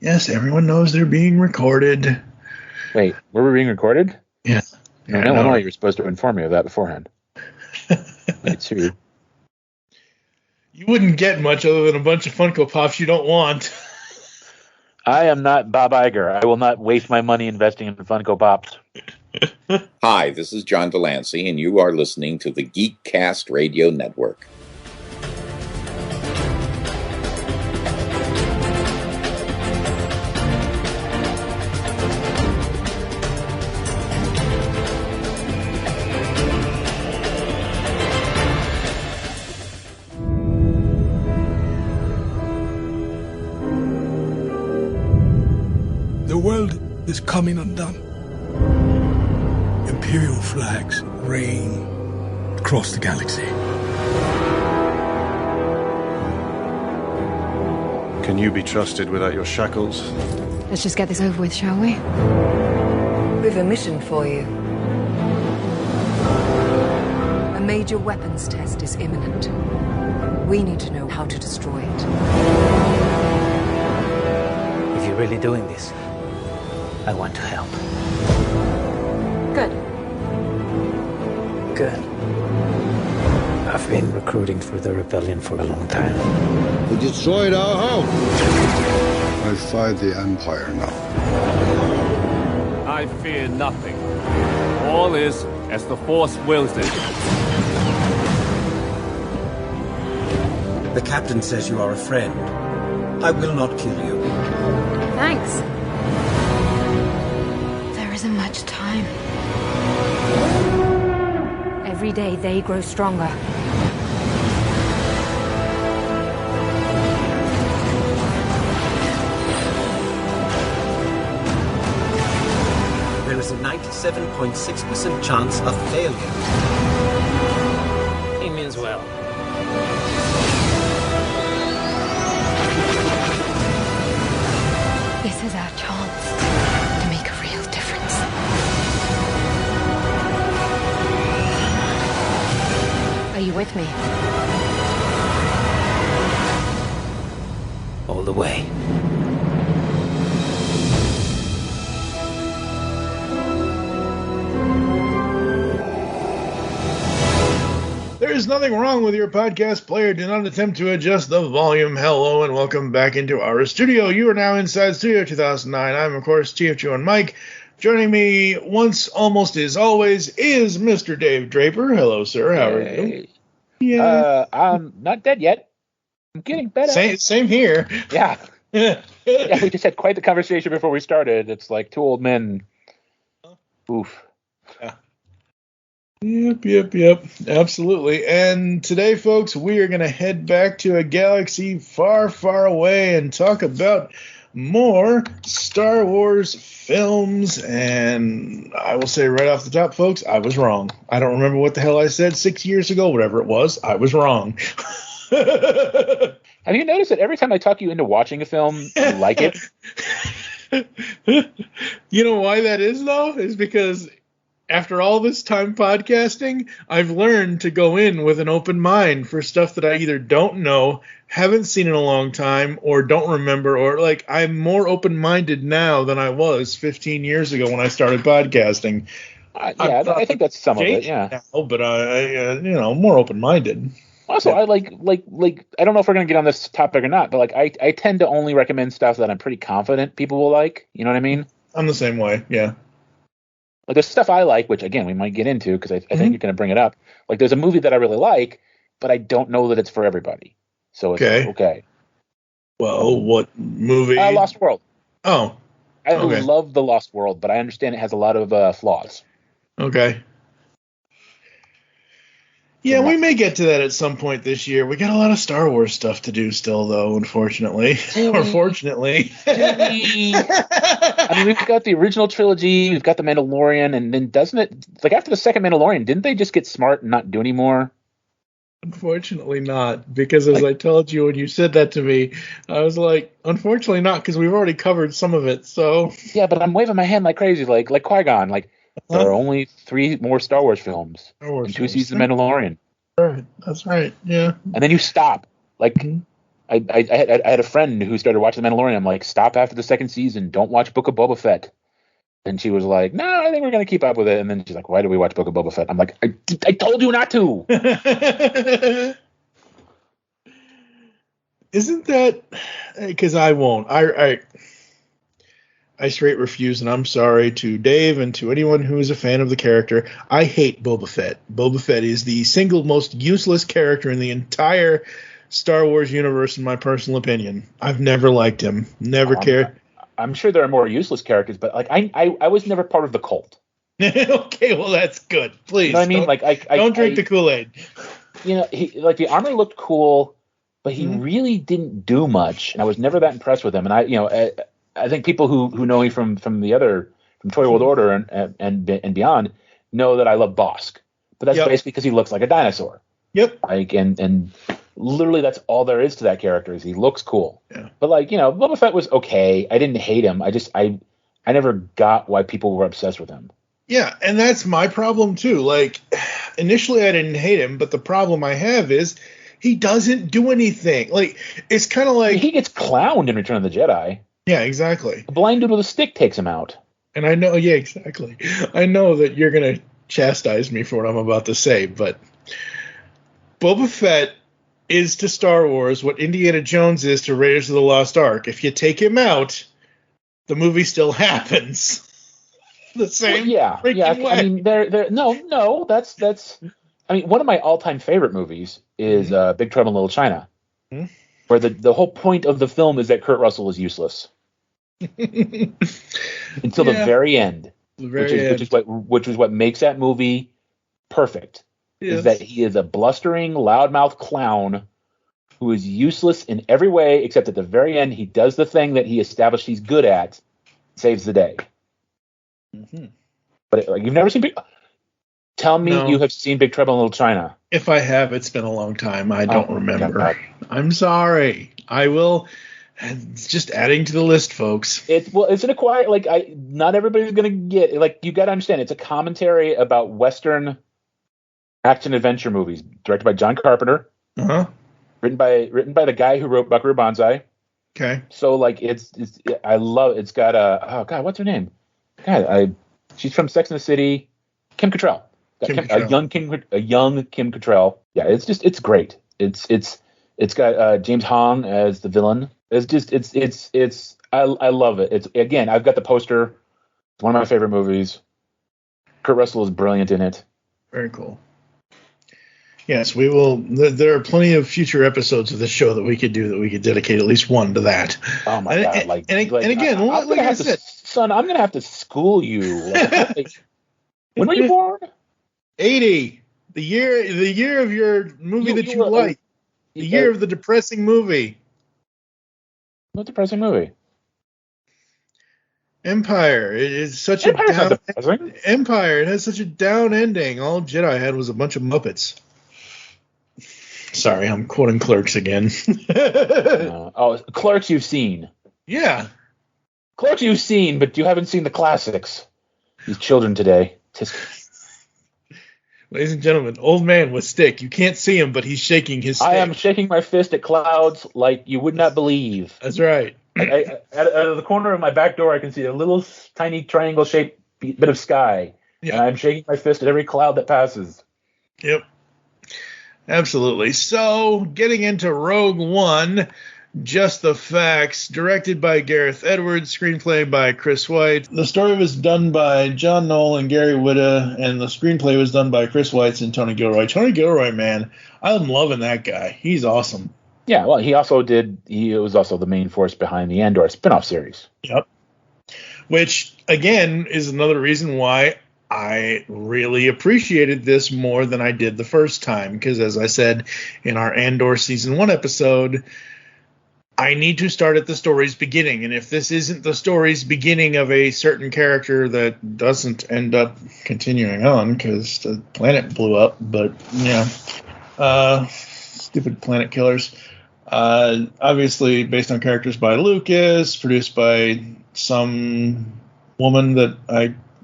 Yes, everyone knows they're being recorded. Wait, were we being recorded? Yeah. No, Illinois, you were supposed to inform me of that beforehand. Wait, two. You wouldn't get much other than a bunch of Funko Pops you don't want. I am not Bob Iger. I will not waste my money investing in Funko Pops. Hi, this is John Delancey, and you are listening to the Geekcast Radio Network. The world is coming undone. Imperial flags reign across the galaxy. Can you be trusted without your shackles? Let's just get this over with, shall we? We've a mission for you. A major weapons test is imminent. We need to know how to destroy it. If you're really doing this, I want to help. Good. Good. I've been recruiting for the rebellion for a long time. We destroyed our home. I fight the Empire now. I fear nothing. All is as the Force wills it. The captain says you are a friend. I will not kill you. Thanks. There isn't much time. Every day they grow stronger. There is a 97.6% chance of failure. He means well. This is our chance to make a real difference. Are you with me? All the way. There is nothing wrong with your podcast player. Do not attempt to adjust the volume. Hello and welcome back into our studio. You are now inside Studio 2009. I'm, of course, TFG1Mike. Joining me once, almost as always, is Mr. Dave Draper. Hello, sir. How are you? Yeah. I'm not dead yet. I'm getting better. Same here. Yeah. Yeah, we just had quite the conversation before we started. It's like two old men. Oof. Yep. Absolutely. And today, folks, we are going to head back to a galaxy far, far away and talk about more Star Wars films. And I will say right off the top, folks, I was wrong. I don't remember what the hell I said 6 years ago, whatever it was. I was wrong. Have you noticed that every time I talk you into watching a film, you like it? You know why that is, though? Is because after all this time podcasting, I've learned to go in with an open mind for stuff that I either don't know, haven't seen in a long time, or don't remember, or like I'm more open-minded now than I was 15 years ago when I started podcasting. I think that's some of it, yeah. Now, but I more open-minded. Also, I like I don't know if we're gonna get on this topic or not, but like I tend to only recommend stuff that I'm pretty confident people will like. You know what I mean? I'm the same way, yeah. Like there's stuff I like, which again we might get into because I think you're gonna bring it up. Like there's a movie that I really like, but I don't know that it's for everybody. So it's okay. Well, what movie? Lost World. Oh, I love The Lost World, but I understand it has a lot of flaws. Okay. Yeah, we may get to that at some point this year. We got a lot of Star Wars stuff to do still, though, unfortunately. Or fortunately. I mean, we've got the original trilogy, we've got The Mandalorian, and then doesn't it, like after the second Mandalorian, didn't they just get smart and not do any more? Unfortunately not, because as I told you when you said that to me, I was like, unfortunately not, because we've already covered some of it, so. Yeah, but I'm waving my hand like crazy, like Qui-Gon, like, there are only 3 more Star Wars films and 2 seasons of Mandalorian. Right, that's right, yeah. And then you stop. Like, I had a friend who started watching The Mandalorian. I'm like, stop after the second season. Don't watch Book of Boba Fett. And she was like, no, I think we're going to keep up with it. And then she's like, why do we watch Book of Boba Fett? I'm like, I told you not to. Isn't that because I won't? I straight refuse, and I'm sorry to Dave and to anyone who is a fan of the character. I hate Boba Fett. Boba Fett is the single most useless character in the entire Star Wars universe, in my personal opinion. I've never liked him. Never cared. I'm sure there are more useless characters, but like I was never part of the cult. Okay, well that's good. Please, you know what I mean? Like don't drink the Kool-Aid. You know, the armor looked cool, but he really didn't do much, and I was never that impressed with him. And I think people who know me from Toy World Order and beyond know that I love Bosk, but that's basically because he looks like a dinosaur. Yep. Like and literally that's all there is to that character is he looks cool. Yeah. But Boba Fett was okay. I didn't hate him. I never got why people were obsessed with him. Yeah, and that's my problem too. Like initially I didn't hate him, but the problem I have is he doesn't do anything. Like it's kind of like he gets clowned in Return of the Jedi. Yeah, exactly. A blind dude with a stick takes him out. And I know, yeah, exactly. I know that you're going to chastise me for what I'm about to say, but Boba Fett is to Star Wars what Indiana Jones is to Raiders of the Lost Ark. If you take him out, the movie still happens. The same. Well, yeah. Way. I mean, no. That's. I mean, one of my all-time favorite movies is Big Trouble in Little China, where the whole point of the film is that Kurt Russell is useless. Until the very end, which is what makes that movie perfect. Yes. Is that he is a blustering, loudmouth clown who is useless in every way except at the very end he does the thing that he established he's good at, saves the day. Mm-hmm. But you've never seen Tell me you have seen Big Trouble in Little China. If I have, it's been a long time. I don't remember. I'm sorry. I will. It's just adding to the list, folks. It's an acquired. Not everybody's gonna get. You got to understand. It's a commentary about Western action adventure movies, directed by John Carpenter. Written by the guy who wrote Buckaroo Banzai. Okay. So I love it. It's got what's her name? She's from Sex and the City. Kim Cattrall. A young Kim Cattrall. Yeah, it's great. It's got James Hong as the villain. I love it. It's again, I've got the poster. It's one of my favorite movies. Kurt Russell is brilliant in it. Very cool. Yes, we will. There are plenty of future episodes of this show that we could do that we could dedicate at least one to that. Oh my god! And again, like I said, son, I'm gonna have to school you. When were you born? 80. The year of your movie that you like. The year of the depressing movie. What depressing movie? Empire. It is such a down Empire. It has such a down ending. All Jedi had was a bunch of Muppets. Sorry, I'm quoting Clerks again. Clerks you've seen. Yeah. Clerks you've seen, but you haven't seen the classics. These children today. Ladies and gentlemen, old man with stick. You can't see him, but he's shaking his stick. I am shaking my fist at clouds like you would not believe. That's right. Out of the corner of my back door, I can see a little tiny triangle-shaped bit of sky. Yep. And I'm shaking my fist at every cloud that passes. Yep. Absolutely. So, getting into Rogue One, Just the Facts, directed by Gareth Edwards, screenplay by Chris White. The story was done by John Knoll and Gary Whitta, and the screenplay was done by Chris Weitz and Tony Gilroy. Tony Gilroy, man, I'm loving that guy. He's awesome. Yeah, well, he was also the main force behind the Andor spinoff series. Yep. Which, again, is another reason why I really appreciated this more than I did the first time. Because, as I said in our Andor Season 1 episode, I need to start at the story's beginning. And if this isn't the story's beginning of a certain character that doesn't end up continuing on because the planet blew up, but, stupid planet killers. Obviously based on characters by Lucas, produced by some woman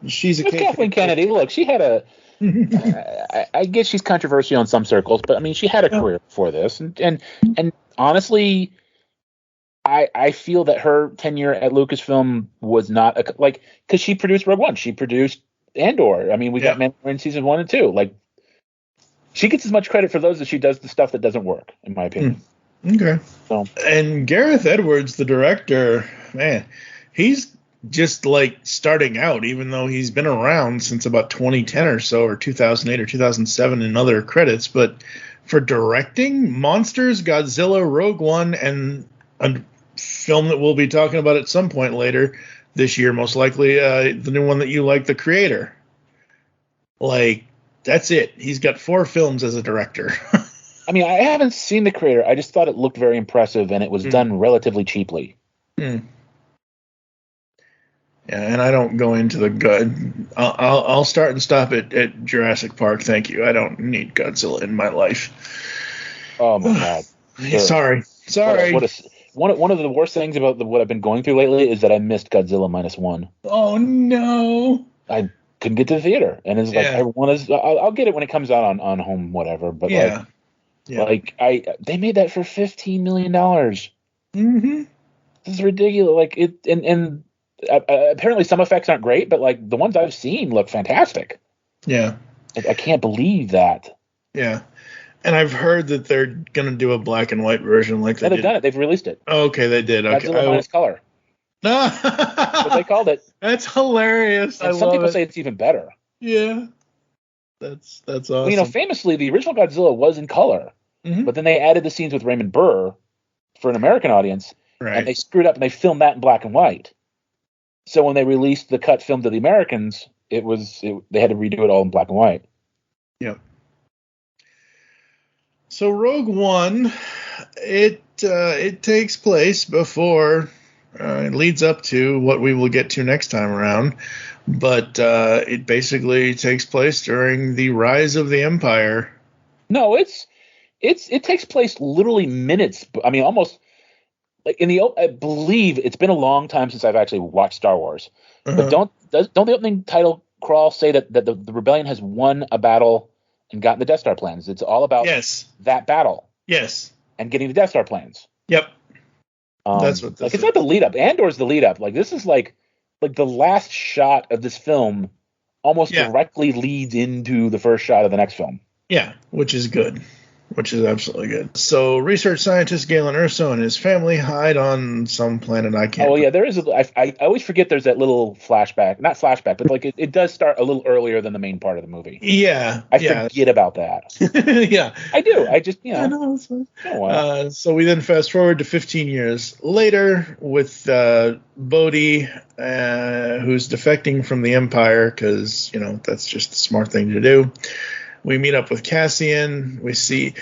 she's a Kathleen Kennedy. Look, she had I guess she's controversial in some circles, but I mean, she had a career before this, and honestly, I feel that her tenure at Lucasfilm was not because she produced Rogue One, she produced Andor. I mean, we got Mandalorian season 1 and 2. Like, she gets as much credit for those as she does the stuff that doesn't work, in my opinion. Okay. So, and Gareth Edwards, the director, man, he's just like starting out, even though he's been around since about 2010 or so, or 2008 or 2007 in other credits. But for directing Monsters, Godzilla, Rogue One, and a film that we'll be talking about at some point later this year, most likely, the new one that you like, The Creator. Like, that's it. He's got 4 films as a director. I mean, I haven't seen The Creator. I just thought it looked very impressive, and it was done relatively cheaply. Yeah, and I don't go into the good. I'll start and stop at Jurassic Park. Thank you. I don't need Godzilla in my life. Oh my God. Sorry. One of the worst things about what I've been going through lately is that I missed Godzilla -1. Oh no! I couldn't get to the theater, and it's like I'll get it when it comes out on home, whatever. But they made that for $15 million. Mm-hmm. This is ridiculous. Like it, and apparently some effects aren't great, but like the ones I've seen look fantastic. Yeah, I can't believe that. Yeah. And I've heard that they're going to do a black and white version like they've done it. They've released it. Oh, okay, they did. Okay. Godzilla minus color. That's what they called it. That's hilarious. And some people say it's even better. Yeah. That's awesome. Well, you know, famously, the original Godzilla was in color, but then they added the scenes with Raymond Burr for an American audience, and they screwed up and they filmed that in black and white. So when they released the cut film to the Americans, they had to redo it all in black and white. Yep. So Rogue One, it takes place before, it leads up to what we will get to next time around, but it basically takes place during the rise of the Empire. No, it takes place literally minutes. I mean, almost like I believe it's been a long time since I've actually watched Star Wars, but don't the opening title crawl say that the rebellion has won a battle and gotten the Death Star plans? It's all about that battle. Yes. And getting the Death Star plans. Yep. That's what it's not the lead up. Andor's the lead up. Like this is like the last shot of this film almost directly leads into the first shot of the next film. Yeah, which is good. Which is absolutely good. So, research scientist Galen Erso and his family hide on some planet I can't. Oh yeah, there is. I always forget there's that little flashback. Not flashback, but like it does start a little earlier than the main part of the movie. Yeah, I forget about that. Yeah, I do. I just I know. So we then fast forward to 15 years later with Bodhi, who's defecting from the Empire because that's just the smart thing to do. We meet up with Cassian. We see,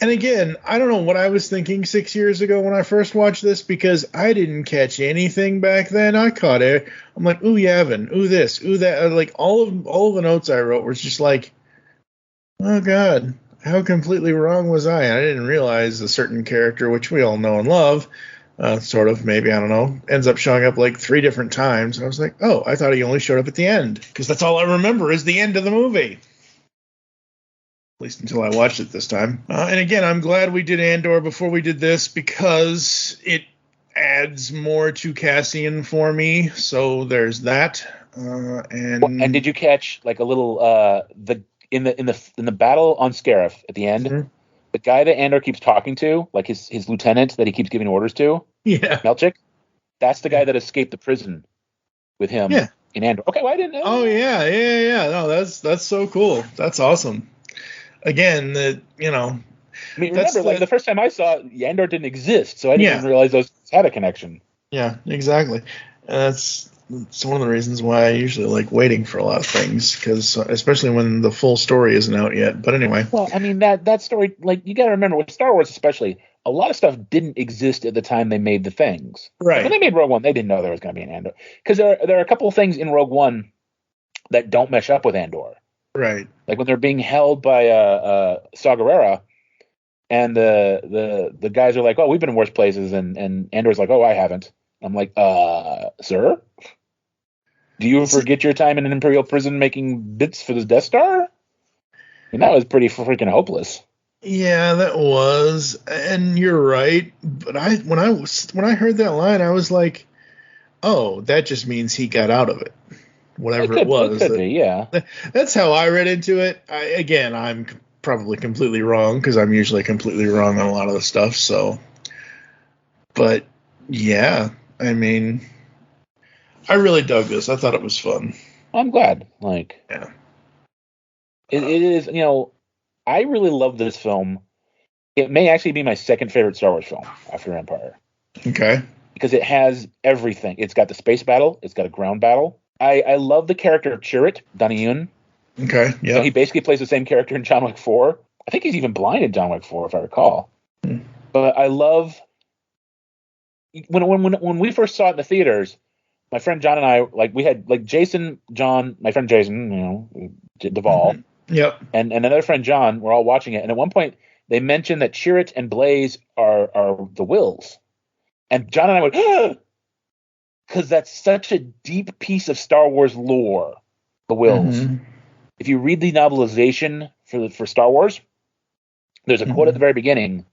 and again, I don't know what I was thinking 6 years ago when I first watched this because I didn't catch anything back then. I caught it. I'm like, ooh, Yavin, ooh, this, ooh, that. Like all of the notes I wrote were just like, oh God, how completely wrong was I? I didn't realize a certain character, which we all know and love, sort of, maybe, I don't know, ends up showing up like 3 different times. I was like, oh, I thought he only showed up at the end because that's all I remember is the end of the movie. At least until I watched it this time. And again, I'm glad we did Andor before we did this because it adds more to Cassian for me. So there's that. And did you catch like a little in the battle on Scarif at the end? The guy that Andor keeps talking to, like his lieutenant that he keeps giving orders to, Melchik, that's the guy that escaped the prison with him in Andor. Okay, well I didn't know. Oh yeah. No, that's so cool. That's awesome. Again, I mean, remember, like the first time I saw it, Andor didn't exist, so I didn't even realize those had a connection. Yeah, exactly. That's one of the reasons why I usually like waiting for a lot of things, because especially when the full story isn't out yet. But anyway. Well, I mean that story, like you got to remember with Star Wars, especially, a lot of stuff didn't exist at the time they made the things. Right. When they made Rogue One, they didn't know there was going to be an Andor, because there are a couple of things in Rogue One that don't mesh up with Andor. Right. Like when they're being held by Saw Gerrera, and the guys are like, "Oh, we've been in worse places," and Andor's like, "Oh, I haven't." I'm like, "Sir, do you forget your time in an Imperial prison making bits for the Death Star?" I mean, that was pretty freaking hopeless. Yeah, that was, and you're right. But when I heard that line, I was like, oh, that just means he got out of it, whatever it was. It could be, yeah. That's how I read into it. I'm probably completely wrong because I'm usually completely wrong on a lot of the stuff. So, but yeah, I mean, I really dug this. I thought it was fun. I'm glad. Yeah, it is. I really love this film. It may actually be my second favorite Star Wars film after Empire. Okay. Because it has everything. It's got the space battle. It's got a ground battle. I love the character of Chirrut, Donnie Yen. Okay, yeah. He basically plays the same character in John Wick 4. I think he's even blind in John Wick 4, if I recall. But I love... When we first saw it in the theaters, my friend John and I, we had, Jason, John, my friend Jason, Duvall, yep, and another friend John were all watching it. And at one point, they mentioned that Chirrut and Blaze are the Wills. And John and I went, because that's such a deep piece of Star Wars lore, the Wills. Mm-hmm. If you read the novelization for Star Wars, there's a quote at the very beginning,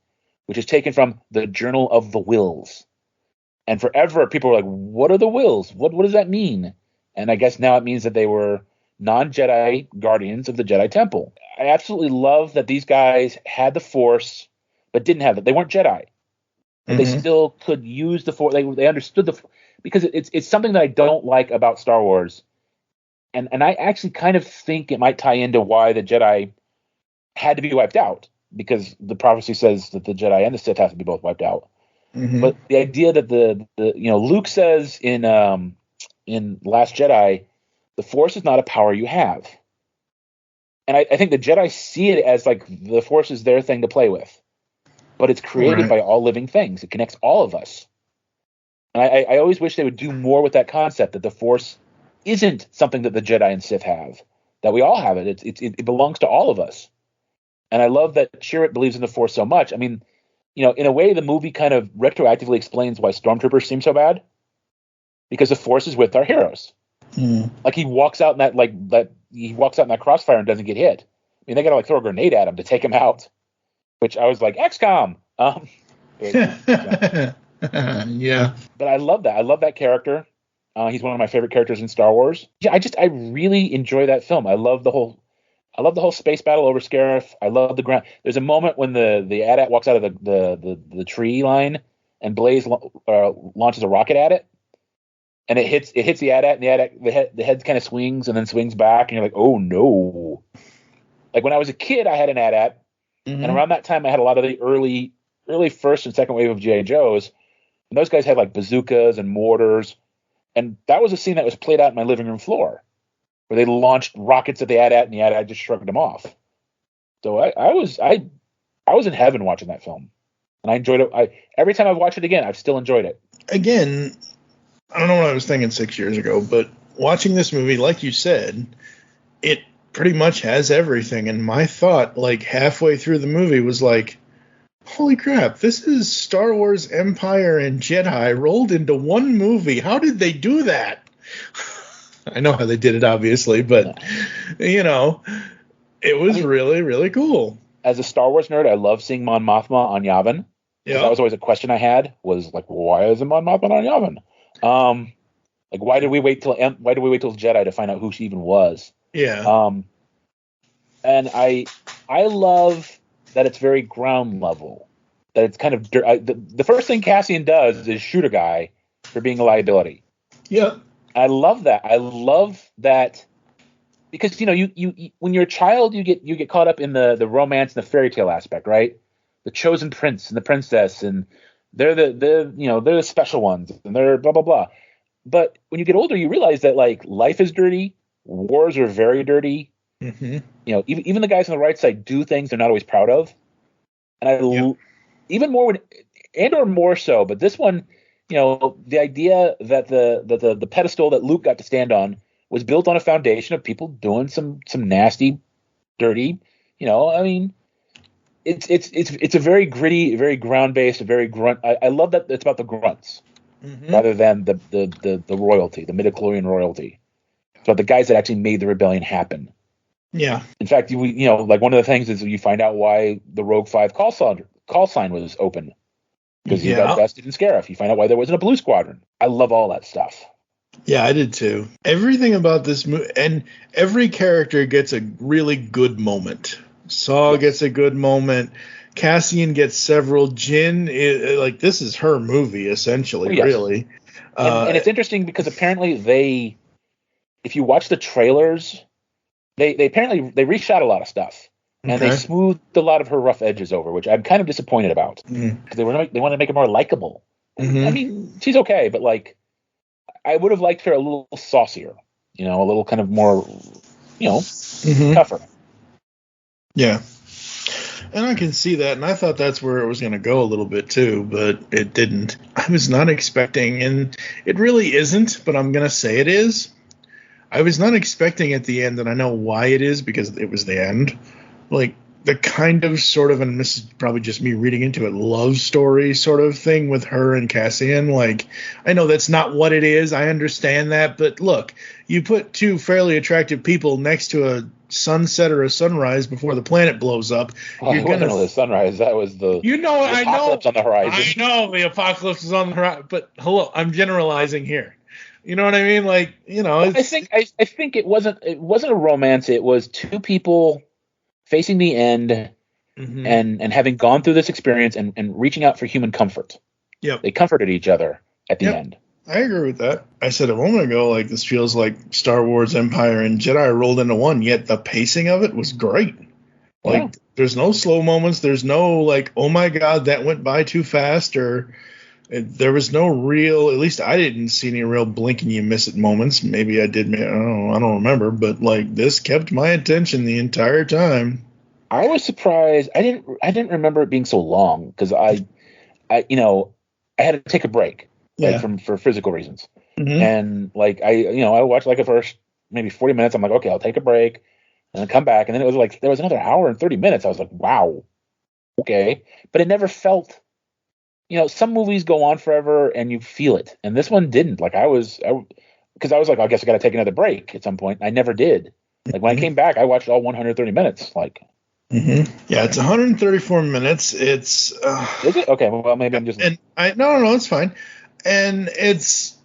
which is taken from the Journal of the Wills. And forever, people were like, what are the Wills? What does that mean? And I guess now it means that they were non-Jedi guardians of the Jedi Temple. I absolutely love that these guys had the Force, but didn't have it. They weren't Jedi. But they still could use the Force. They understood because it's something that I don't like about Star Wars. And I actually kind of think it might tie into why the Jedi had to be wiped out, because the prophecy says that the Jedi and the Sith have to be both wiped out. Mm-hmm. But the idea that the Luke says in Last Jedi, the Force is not a power you have. And I think the Jedi see it as the Force is their thing to play with. But it's created by all living things. It connects all of us. And I always wish they would do more with that concept, that the Force isn't something that the Jedi and Sith have, that we all have it. It belongs to all of us. And I love that Chirrut believes in the Force so much. I mean, in a way, the movie kind of retroactively explains why Stormtroopers seem so bad, because the Force is with our heroes. He walks out in that crossfire and doesn't get hit. I mean, they got to throw a grenade at him to take him out. Which I was like, XCOM. Yeah. But I love that. I love that character. He's one of my favorite characters in Star Wars. Yeah, I really enjoy that film. I love the whole space battle over Scarif. I love the ground. There's a moment when the AT-AT walks out of the tree line and Blaze launches a rocket at it, and it hits the AT-AT, and the head kind of swings and then swings back, and you're like, oh no. When I was a kid, I had an AT-AT. Mm-hmm. And around that time, I had a lot of the early first and second wave of G.I. Joes. And those guys had bazookas and mortars. And that was a scene that was played out in my living room floor, where they launched rockets at the AT-AT, and the AT-AT just shrugged them off. So I was in heaven watching that film. And I enjoyed it. Every time I've watched it again, I've still enjoyed it. Again, I don't know what I was thinking 6 years ago, but watching this movie, like you said, it pretty much has everything. And my thought, halfway through the movie, was holy crap, this is Star Wars Empire and Jedi rolled into one movie. How did they do that? I know how they did it, obviously, but, it was really, really cool. As a Star Wars nerd, I love seeing Mon Mothma on Yavin. Yeah. That was always a question I had, was, why isn't Mon Mothma on Yavin? Why did we wait till Jedi to find out who she even was? Yeah. And I love that it's very ground level. That it's kind of the first thing Cassian does is shoot a guy for being a liability. Yeah. I love that. I love that because you when you're a child, you get caught up in the romance and the fairy tale aspect, right? The chosen prince and the princess, and they're the special ones, and they're blah blah blah. But when you get older, you realize that life is dirty, wars are very dirty. Mm-hmm. Even the guys on the right side do things they're not always proud of, and even more or more so. But this one, the idea that the pedestal that Luke got to stand on was built on a foundation of people doing some nasty, dirty. It's a very gritty, very ground based, a very grunt. I love that it's about the grunts rather than the royalty, the midichlorian royalty. It's about the guys that actually made the rebellion happen. Yeah. In fact, like one of the things is you find out why the Rogue 5 call sign was open. Because you got bested in Scarif. You find out why there wasn't a Blue Squadron. I love all that stuff. Yeah, I did too. Everything about this movie, and every character gets a really good moment. Saw gets a good moment. Cassian gets several. Jyn, this is her movie, essentially, really. And it's interesting because apparently if you watch the trailers, they reshot a lot of stuff. And they smoothed a lot of her rough edges over, which I'm kind of disappointed about. Because they want to make her more likable. I mean, she's okay, but like, I would have liked her a little saucier. A little kind of more, tougher. Yeah. And I can see that, and I thought that's where it was going to go a little bit too, but it didn't. I was not expecting, and it really isn't, but I'm going to say it is. I was not expecting at the end, and I know why it is, because it was the end. Like, the kind of sort of, and this is probably just me reading into it, love story sort of thing with her and Cassian. Like, I know that's not what it is. I understand that. But look, you put two fairly attractive people next to a sunset or a sunrise before the planet blows up. Well, you're gonna the sunrise. That was the apocalypse on the horizon. I know the apocalypse is on the horizon. But hello, I'm generalizing here. You know what I mean? Like, I think it wasn't a romance. It was two people facing the end and having gone through this experience and reaching out for human comfort. Yep. They comforted each other at the end. I agree with that. I said a moment ago, like, this feels like Star Wars, Empire, and Jedi rolled into one, yet the pacing of it was great. Like, there's no slow moments. There's no, like, oh my God, that went by too fast, or there was no real, at least I didn't see any real blink and you miss it moments. Maybe I did. I don't remember. But like, this kept my attention the entire time. I was surprised. I didn't remember it being so long because I had to take a break for physical reasons. And like, I watched like the first maybe 40 minutes. I'm like, okay, I'll take a break and then come back. And then it was like, there was another hour and 30 minutes. I was like, wow. Okay. But it never felt, some movies go on forever and you feel it. And this one didn't. Like because I was like, I guess I got to take another break at some point. I never did. Like when I came back, I watched all 130 minutes. Like, yeah, it's 134 minutes. It's is it? Okay, well maybe I'm just. And no, it's fine. And it's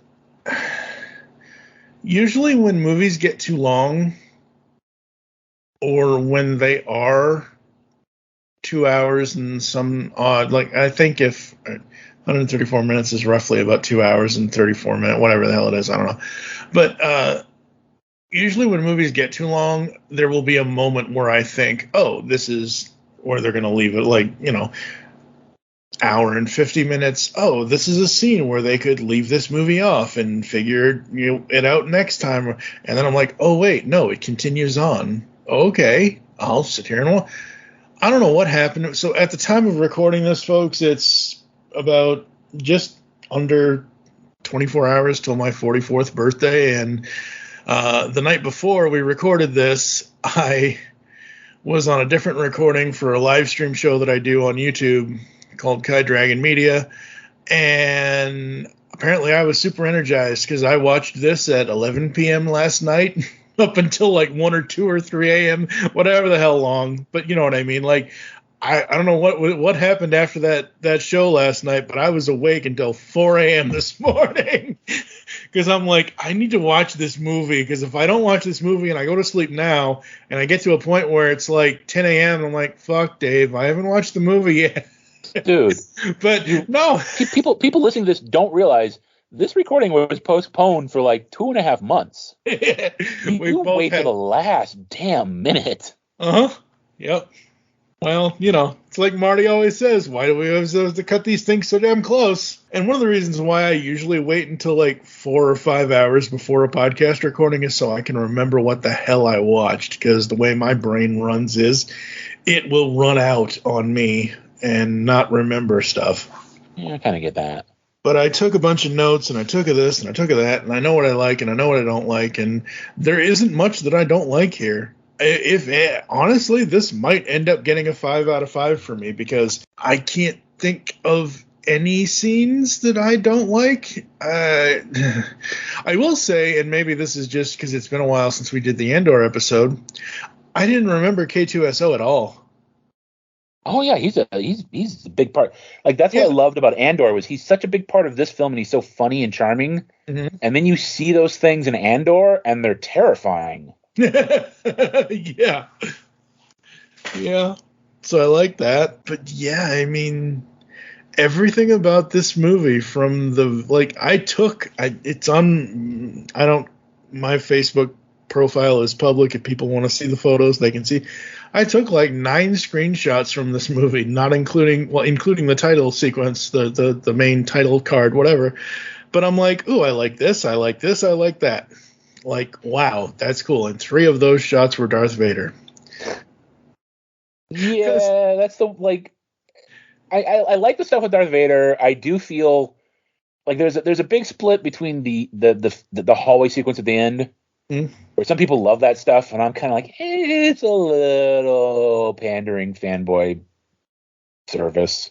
usually when movies get too long, or when they are 2 hours and some odd, like, I think if 134 minutes is roughly about 2 hours and 34 minutes, whatever the hell it is, I don't know. But usually when movies get too long, there will be a moment where I think, oh, this is where they're going to leave it, like, hour and 50 minutes. Oh, this is a scene where they could leave this movie off and figure it out next time. And then I'm like, oh, wait, no, it continues on. Okay, I'll sit here and I don't know what happened. So at the time of recording this, folks, it's about just under 24 hours till my 44th birthday. And the night before we recorded this, I was on a different recording for a live stream show that I do on YouTube called Kai Dragon Media. And apparently I was super energized because I watched this at 11 p.m. last night. Up until like 1 or 2 or 3 a.m., whatever the hell long. But you know what I mean? Like, I don't know what happened after that show last night, but I was awake until 4 a.m. this morning. Because I'm like, I need to watch this movie. Because if I don't watch this movie and I go to sleep now, and I get to a point where it's like 10 a.m., I'm like, fuck, Dave, I haven't watched the movie yet. Dude. But no. People listening to this don't realize this recording was postponed for like 2.5 months. You wait for the last damn minute. Yep. Well, it's like Marty always says, why do we always have to cut these things so damn close? And one of the reasons why I usually wait until like 4 or 5 hours before a podcast recording is so I can remember what the hell I watched. Because the way my brain runs is it will run out on me and not remember stuff. Yeah, I kind of get that. But I took a bunch of notes, and I took of this, and I took of that, and I know what I like, and I know what I don't like, and there isn't much that I don't like here. Honestly, this might end up getting a 5 out of 5 for me, because I can't think of any scenes that I don't like. I will say, and maybe this is just because it's been a while since we did the Andor episode, I didn't remember K2SO at all. Oh yeah, he's a big part. Like that's what I loved about Andor was he's such a big part of this film, and he's so funny and charming. Mm-hmm. And then you see those things in Andor, and they're terrifying. Yeah. So I like that, but yeah, I mean, everything about this movie from it's on. My Facebook profile is public. If people want to see the photos, they can see. I took like 9 screenshots from this movie, not including the title sequence, the main title card, whatever. But I'm like, ooh, I like this, I like this, I like that. Like, wow, that's cool. And 3 of those shots were Darth Vader. Yeah, that's I like the stuff with Darth Vader. I do feel like there's a big split between the hallway sequence at the end. Mm-hmm. Where some people love that stuff, and I'm kind of like, it's a little pandering fanboy service.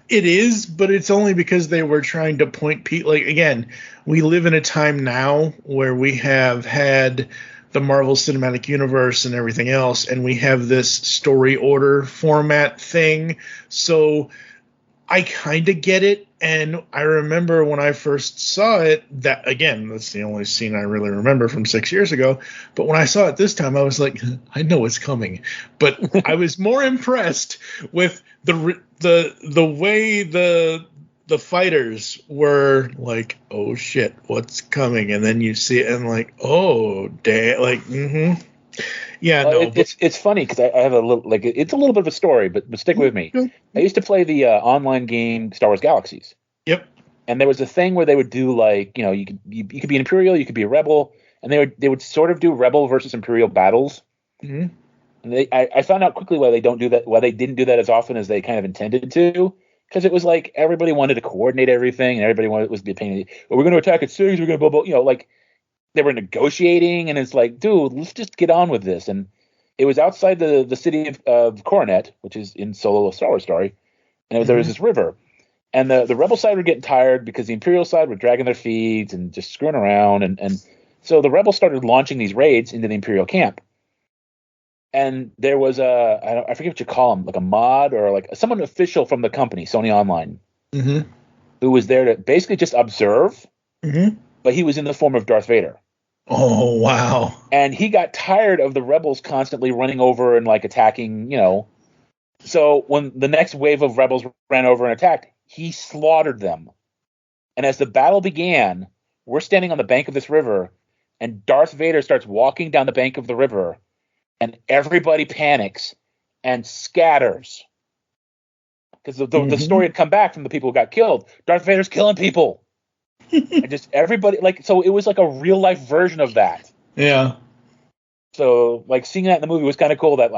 It is, but it's only because they were trying to point people. Like, again, we live in a time now where we have had the Marvel Cinematic Universe and everything else, and we have this story order format thing. So I kind of get it. And I remember when I first saw it, that, again, that's the only scene I really remember from 6 years ago. But when I saw it this time, I was like, I know it's coming. But I was more impressed with the way the fighters were like, oh shit, what's coming? And then you see it and like, oh damn, like, mm-hmm. Yeah, no. It's funny because I have a little it's a little bit of a story, but stick with me. I used to play the online game Star Wars Galaxies. Yep. And there was a thing where they would do you could be an Imperial, you could be a Rebel, and they would sort of do Rebel versus Imperial battles. Mm-hmm. And I found out quickly why they didn't do that as often as they kind of intended to, because it was like everybody wanted to coordinate everything, and everybody wanted to be a pain. Well, we're going to attack at 6. We're going to blah blah. They were negotiating, and it's like, dude, let's just get on with this. And it was outside the city of Coronet, which is in Solo, a Star Wars story, and there was this river. And the Rebel side were getting tired because the Imperial side were dragging their feet and just screwing around. And so the Rebels started launching these raids into the Imperial camp. And there was I forget what you call him, like a mod or like someone official from the company, Sony Online, mm-hmm. who was there to basically just observe. Mm-hmm. But he was in the form of Darth Vader. Oh, wow. And he got tired of the Rebels constantly running over and like attacking, So when the next wave of Rebels ran over and attacked, he slaughtered them. And as the battle began, we're standing on the bank of this river, and Darth Vader starts walking down the bank of the river, and everybody panics and scatters. Because the story had come back from the people who got killed. Darth Vader's killing people. And just everybody, so it was like a real life version of that. Yeah. So seeing that in the movie was kind of cool. That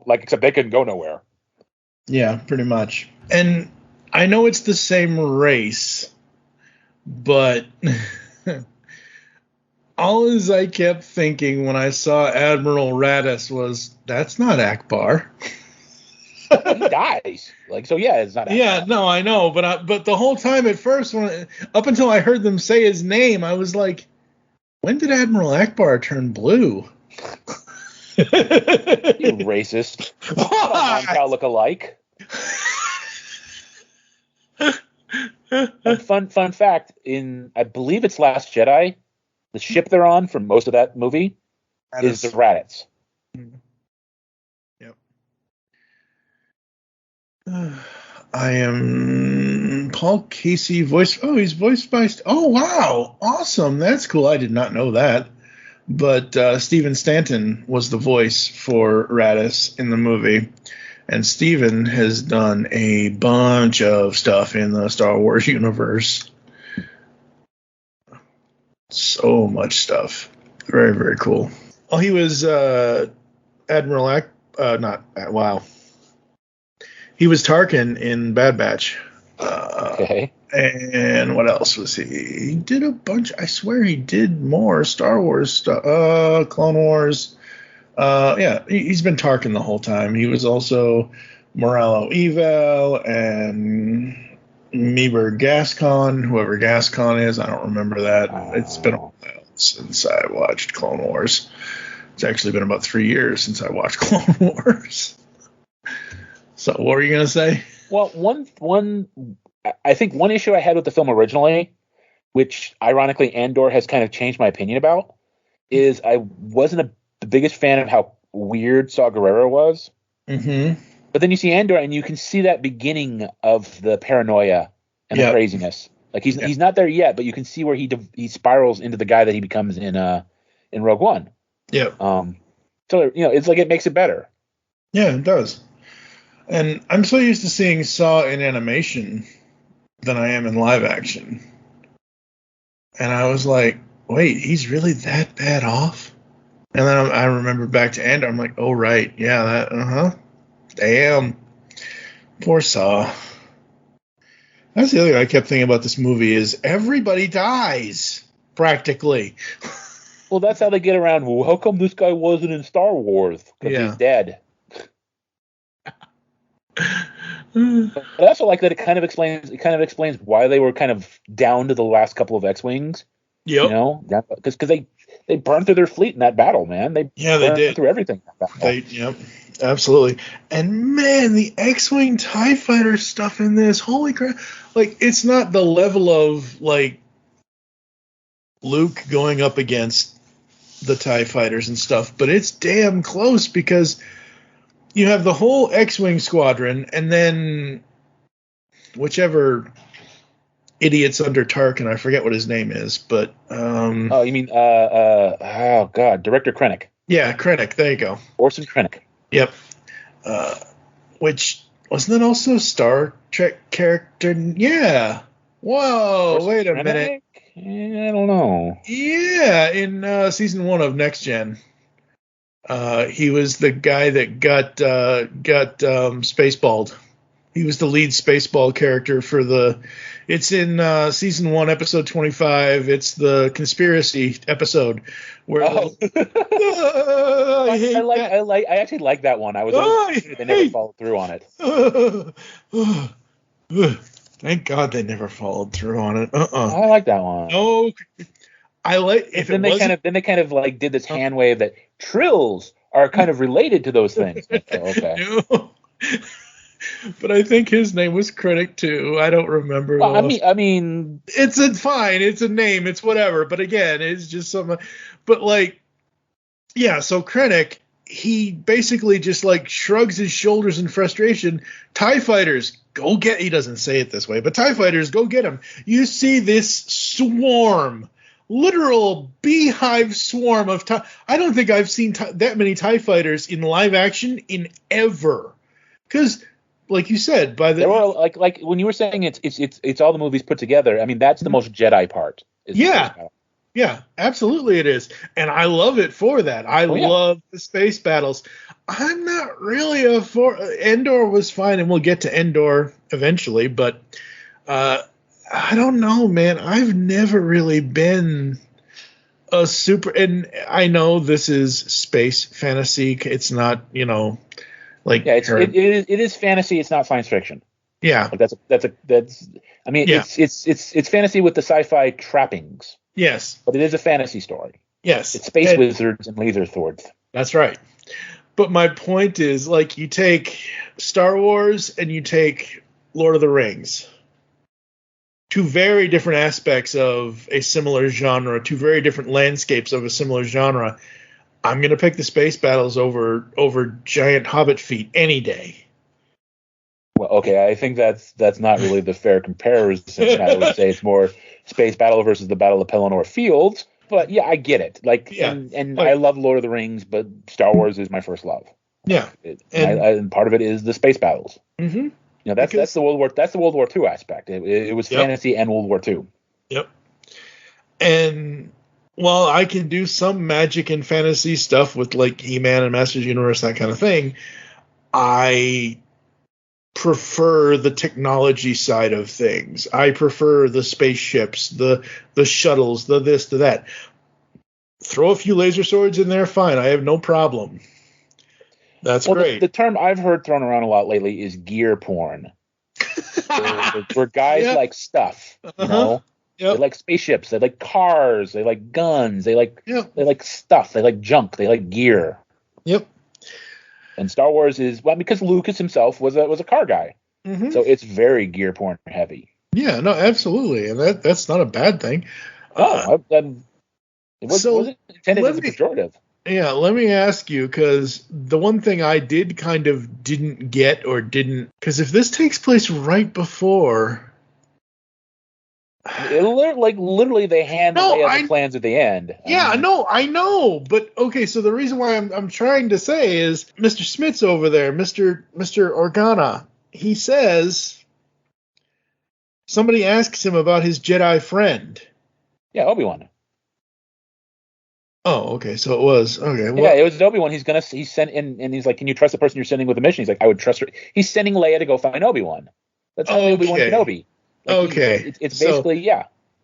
except they couldn't go nowhere. Yeah, pretty much. And I know it's the same race, but all as I kept thinking when I saw Admiral Raddus was, that's not Akbar. He dies. It's not. Yeah, no, I know, but the whole time at first, up until I heard them say his name, I was like, when did Admiral Akbar turn blue? You racist. How look alike. Fun fact, in I believe it's Last Jedi, the ship they're on for most of that movie is the Raddus. Yep. I am Paul Casey voice. Oh, he's voiced by. Oh, wow, awesome! That's cool. I did not know that. But Stephen Stanton was the voice for Raddus in the movie, and Stephen has done a bunch of stuff in the Star Wars universe. So much stuff. Very, very cool. Oh, he was Admiral wow. He was Tarkin in Bad Batch. Okay. And what else was he? He did a bunch. I swear he did more Star Wars stuff. Clone Wars. Yeah, he's been Tarkin the whole time. He was also Moralo Eval and Meber Gascon, whoever Gascon is. I don't remember that. It's been a while since I watched Clone Wars. It's actually been about 3 years since I watched Clone Wars. So what were you going to say? Well, I think one issue I had with the film originally, which ironically Andor has kind of changed my opinion about, is I wasn't the biggest fan of how weird Saw Gerrera was. Mm-hmm. But then you see Andor, and you can see that beginning of the paranoia and the craziness. Like he's not there yet, but you can see where he spirals into the guy that he becomes in Rogue One. Yeah. So it's like it makes it better. Yeah, it does. And I'm so used to seeing Saw in animation than I am in live action. And I was like, wait, he's really that bad off? And then I remember back to Andor. I'm like, oh, right. Yeah, that, Damn. Poor Saw. That's the other thing I kept thinking about this movie is everybody dies, practically. Well, that's how they get around. Well, how come this guy wasn't in Star Wars? Because he's dead. But I also like that it kind of explains why they were kind of down to the last couple of X-Wings. Yep. Because they burned through their fleet in that battle, man. They did through everything. Yep, absolutely. And man, the X-Wing TIE Fighter stuff in this, holy crap! Like, it's not the level of like Luke going up against the TIE Fighters and stuff, but it's damn close because you have the whole X-Wing squadron, and then whichever idiot's under Tarkin, I forget what his name is, but oh, you mean Director Krennic. Yeah, Krennic. There you go. Orson Krennic. Yep. Which wasn't that also a Star Trek character? Yeah. Whoa. Orson wait a Krennic? minute. I don't know. Yeah, in season 1 of Next Gen. He was the guy that got spaceballed. He was the lead spaceball character for the. It's in season 1, episode 25. It's the conspiracy episode where. I actually like that one. I was they never followed through on it. Thank God they never followed through on it. I like that one. No, I like. If then they kind of like did this hand wave that trills are kind of related to those things. Okay. No. But I think his name was Krennic too. I don't remember. Well, I mean, it's fine. It's a name. It's whatever. But again, it's just some. But like, yeah. So Krennic, he basically just like shrugs his shoulders in frustration. TIE fighters, go get. He doesn't say it this way, but TIE fighters, go get him. You see this swarm. Literal beehive swarm of TIE. I don't think I've seen that many TIE fighters in live action in ever. Because, like you said, by the there were like when you were saying it's all the movies put together. I mean, that's the most Jedi part. Yeah, absolutely it is, and I love it for that. I love the space battles. I'm not really Endor was fine, and we'll get to Endor eventually, but I don't know, man. I've never really been a super, and I know this is space fantasy. It's not, like it is fantasy. It's not science fiction. Yeah, like that's. I mean, it's fantasy with the sci-fi trappings. Yes, but it is a fantasy story. Yes, it's space wizards and laser swords. That's right. But my point is, like, you take Star Wars and you take Lord of the Rings. Two very different aspects of a similar genre, two very different landscapes of a similar genre. I'm going to pick the space battles over giant hobbit feet any day. Well, okay, I think that's not really the fair comparison. I would say it's more space battle versus the Battle of Pelennor Fields. But yeah, I get it. And I love Lord of the Rings, but Star Wars is my first love. Yeah, and part of it is the space battles. Mm-hmm. That's the World War II aspect. It was fantasy and World War II. Yep. And while I can do some magic and fantasy stuff with like He-Man and Masters of the Universe, that kind of thing, I prefer the technology side of things. I prefer the spaceships, the shuttles, the this, the that. Throw a few laser swords in there, fine. I have no problem. That's great. The term I've heard thrown around a lot lately is gear porn. where guys like stuff, you know? Yep. They like spaceships. They like cars. They like guns. They like stuff. They like junk. They like gear. Yep. And Star Wars is because Lucas himself was a car guy, so it's very gear porn heavy. Yeah, no, absolutely, and that's not a bad thing. It wasn't intended as a pejorative. Yeah, let me ask you, because the one thing I didn't get, because if this takes place right before. Literally, they hand the plans at the end. Yeah, I know, but okay. So the reason why I'm trying to say is Mr. Smith's over there, Mr. Organa. He says somebody asks him about his Jedi friend. Yeah, Obi-Wan. Oh, okay. So it was okay. Well, yeah, it was Obi-Wan. He's sent in, and he's like, "Can you trust the person you're sending with the mission?" He's like, "I would trust her." He's sending Leia to go find Obi-Wan. That's only Obi-Wan Kenobi. It's basically,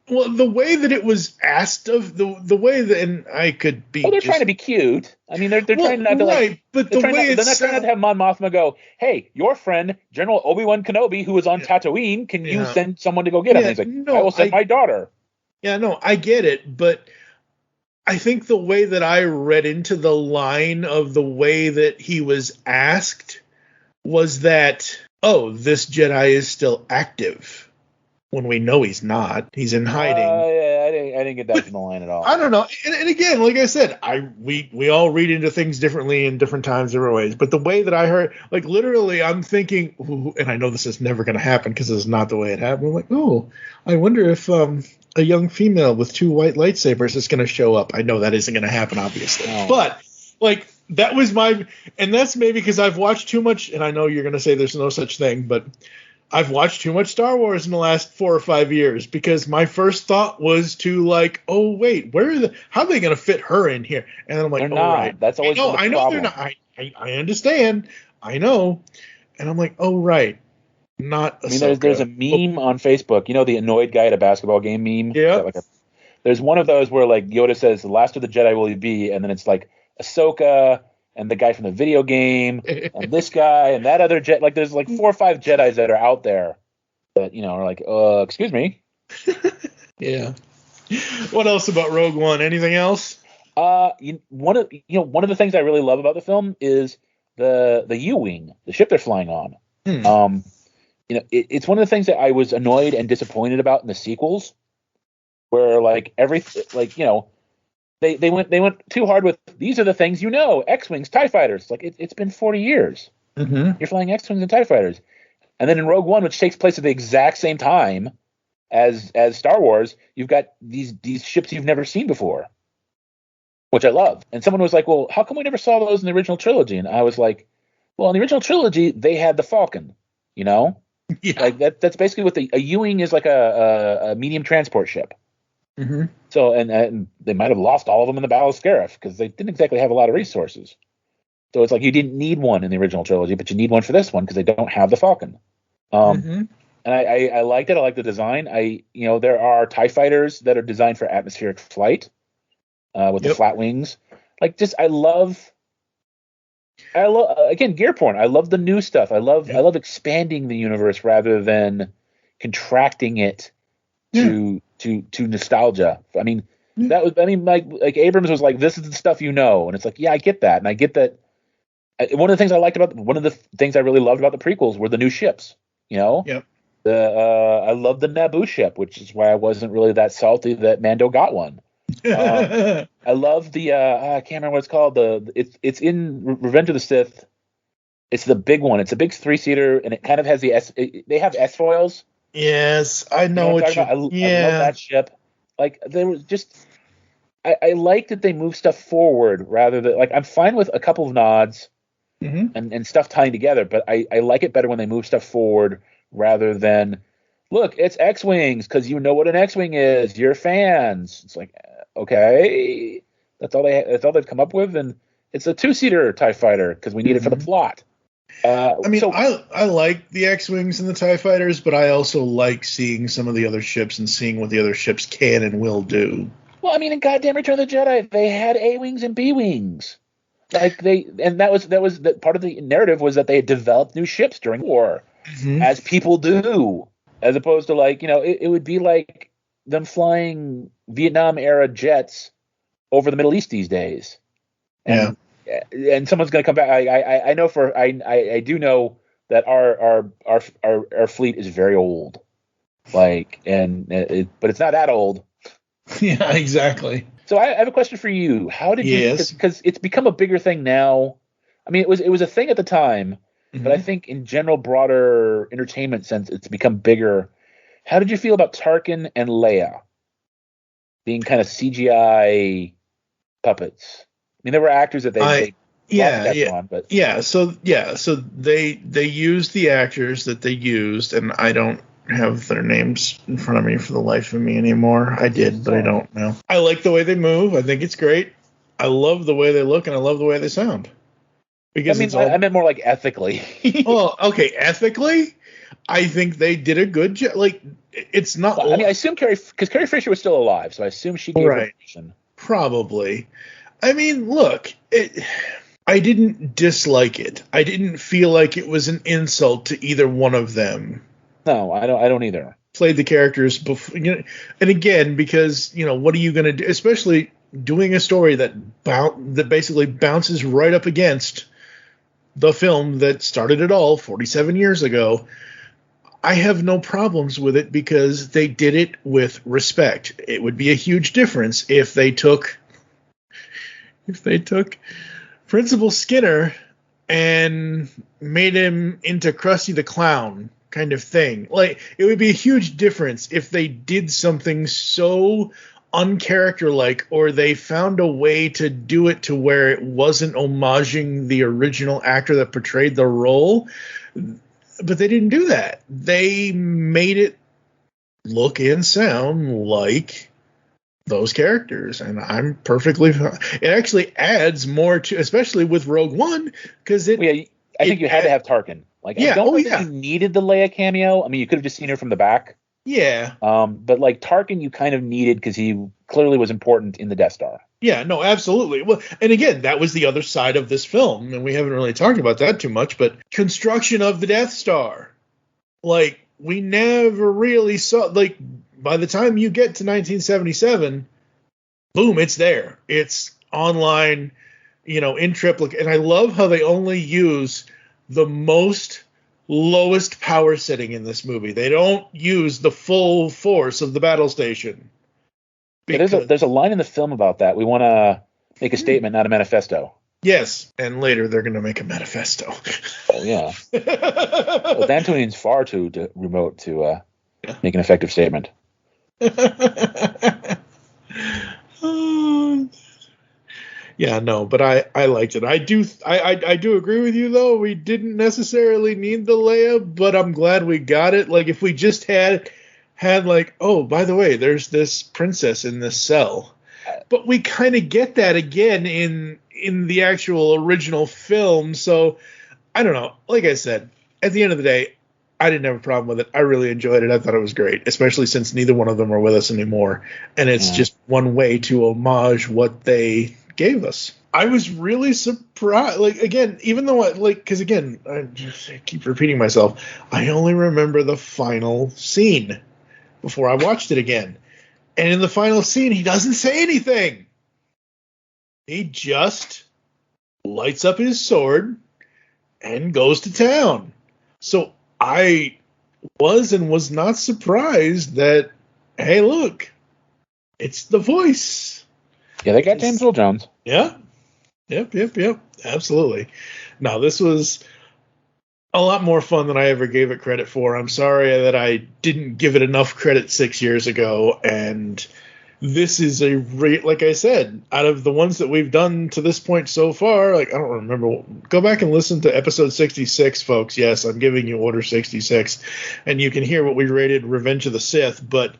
Well, the way that it was asked of the way that, and I could be. Well, they're trying to be cute. I mean, they're trying not to but the way they're not trying not to have Mon Mothma go, "Hey, your friend General Obi-Wan Kenobi, who is on Tatooine, can you send someone to go get him?" And he's like, "I will send my daughter." Yeah, no, I get it, but I think the way that I read into the line of the way that he was asked was that, this Jedi is still active. When we know he's not, he's in hiding. I didn't get that from the line at all. I don't know. And again, like I said, we all read into things differently in different times, different ways. But the way that I heard, like literally, I'm thinking, and I know this is never going to happen because this is not the way it happened. I'm like, I wonder if a young female with 2 white lightsabers is going to show up. I know that isn't going to happen, obviously. Oh. But like that was and that's maybe because I've watched too much. And I know you're going to say there's no such thing, but I've watched too much Star Wars in the last 4 or 5 years because my first thought was to like, how are they going to fit her in here? And then I'm like, they're not. Right. That's always I know they're not. I understand. I know. And I'm like, right. Not Ahsoka. I mean, there's a meme on Facebook. You know, the annoyed guy at a basketball game meme? Yeah. There's one of those where like Yoda says, "The last of the Jedi will you be?" And then it's like Ahsoka and the guy from the video game, and this guy, and that other Jedi. Like, there's like 4 or 5 Jedis that are out there that, are like, excuse me. Yeah. What else about Rogue One? Anything else? One of the things I really love about the film is the U-Wing, the ship they're flying on. It's one of the things that I was annoyed and disappointed about in the sequels, where They went too hard with, these are the things X-Wings, TIE fighters. Like, it's been 40 years. Mm-hmm. You're flying X-Wings and TIE fighters. And then in Rogue One, which takes place at the exact same time as Star Wars, you've got these ships you've never seen before, which I love. And someone was like, well, how come we never saw those in the original trilogy? And I was like, well, in the original trilogy, they had the Falcon, Yeah. Like, that's basically what a U-Wing is, like a medium transport ship. Mm-hmm. So, and they might have lost all of them in the Battle of Scarif because they didn't exactly have a lot of resources. So it's like you didn't need one in the original trilogy, but you need one for this one because they don't have the Falcon. And I liked it. I like the design. There are TIE fighters that are designed for atmospheric flight with the flat wings. Like, I love again, gear porn. I love the new stuff. I love expanding the universe rather than contracting it to nostalgia. I mean, like Abrams was like, this is the stuff and it's like, yeah, I get that, and I get that. One of the things I really loved about the prequels were the new ships. Yep. I love the Naboo ship, which is why I wasn't really that salty that Mando got one. I love the I can't remember what it's called. It's in Revenge of the Sith. It's the big one. It's a big 3-seater, and it kind of has they have S-foils. Yes, I know what you're talking about. I love that ship. Like, there was just, I like that they move stuff forward rather than, like, I'm fine with a couple of nods and stuff tying together, but I like it better when they move stuff forward rather than, look, it's X-Wings because you know what an X-Wing is. You're fans. It's like, okay, that's all they've come up with, and it's a 2-seater TIE fighter because we need it for the plot. I like the X-Wings and the TIE fighters, but I also like seeing some of the other ships and seeing what the other ships can and will do. Well, I mean, in goddamn Return of the Jedi, they had A-Wings and B-Wings. Like, that was part of the narrative was that they had developed new ships during war, as people do, as opposed to, like, it would be like them flying Vietnam era jets over the Middle East these days. And someone's going to come back. I know I do know that our fleet is very old. Like, but it's not that old. Yeah, exactly. So I have a question for you. How did you? Because it's become a bigger thing now. I mean, it was a thing at the time, but I think in general, broader entertainment sense, it's become bigger. How did you feel about Tarkin and Leia being kind of CGI puppets? I mean, there were actors that they on, but So they used the actors that they used, and I don't have their names in front of me for the life of me anymore. I did, but I don't know. I like the way they move. I think it's great. I love the way they look, and I love the way they sound. Because I meant more like ethically. Well, okay, ethically, I think they did a good job. Like, it's not. Well, I mean, I assume Carrie Fisher was still alive, so I assume she gave permission. Probably. I mean, look, I didn't dislike it. I didn't feel like it was an insult to either one of them. No, I don't either. Played the characters before, and again, because what are you going to do? Especially doing a story that basically bounces right up against the film that started it all 47 years ago. I have no problems with it because they did it with respect. It would be a huge difference if they took Principal Skinner and made him into Krusty the Clown kind of thing. Like, it would be a huge difference if they did something so uncharacter-like, or they found a way to do it to where it wasn't homaging the original actor that portrayed the role. But they didn't do that. They made it look and sound like those characters, and I'm perfectly fine. It actually adds more to, especially with Rogue One, because I think you had to have Tarkin. Like, I don't think you needed the Leia cameo. I mean, you could have just seen her from the back. Yeah. But like Tarkin, you kind of needed because he clearly was important in the Death Star. Yeah, no, absolutely. Well, and again, that was the other side of this film, and we haven't really talked about that too much, but construction of the Death Star. Like, we never really saw, like, by the time you get to 1977, boom, it's there. It's online, in triplicate. And I love how they only use the lowest power setting in this movie. They don't use the full force of the battle station. There's a line in the film about that. We want to make a statement, not a manifesto. Yes, and later they're going to make a manifesto. Oh, yeah. Well, D'Antonian's far too remote to make an effective statement. Yeah, no, but I liked it. I do agree with you, though. We didn't necessarily need the Leia, but I'm glad we got it. Like, if we just had like, oh, by the way, there's this princess in this cell. But we kind of get that again in the actual original film. So, I don't know. Like I said, at the end of the day, I didn't have a problem with it. I really enjoyed it. I thought it was great, especially since neither one of them are with us anymore. And it's just one way to homage what they gave us. I was really surprised. Like, again, even though because again, I keep repeating myself, I only remember the final scene before I watched it again. And in the final scene, he doesn't say anything. He just lights up his sword and goes to town. So I was not surprised that, hey, look, it's the voice. Yeah, they got James Earl Jones. Yeah. Yep. Absolutely. Now, this was a lot more fun than I ever gave it credit for. I'm sorry that I didn't give it enough credit 6 years ago, and this is like I said, out of the ones that we've done to this point so far, like, I don't remember. Go back and listen to episode 66, folks. Yes, I'm giving you Order 66, and you can hear what we rated Revenge of the Sith, but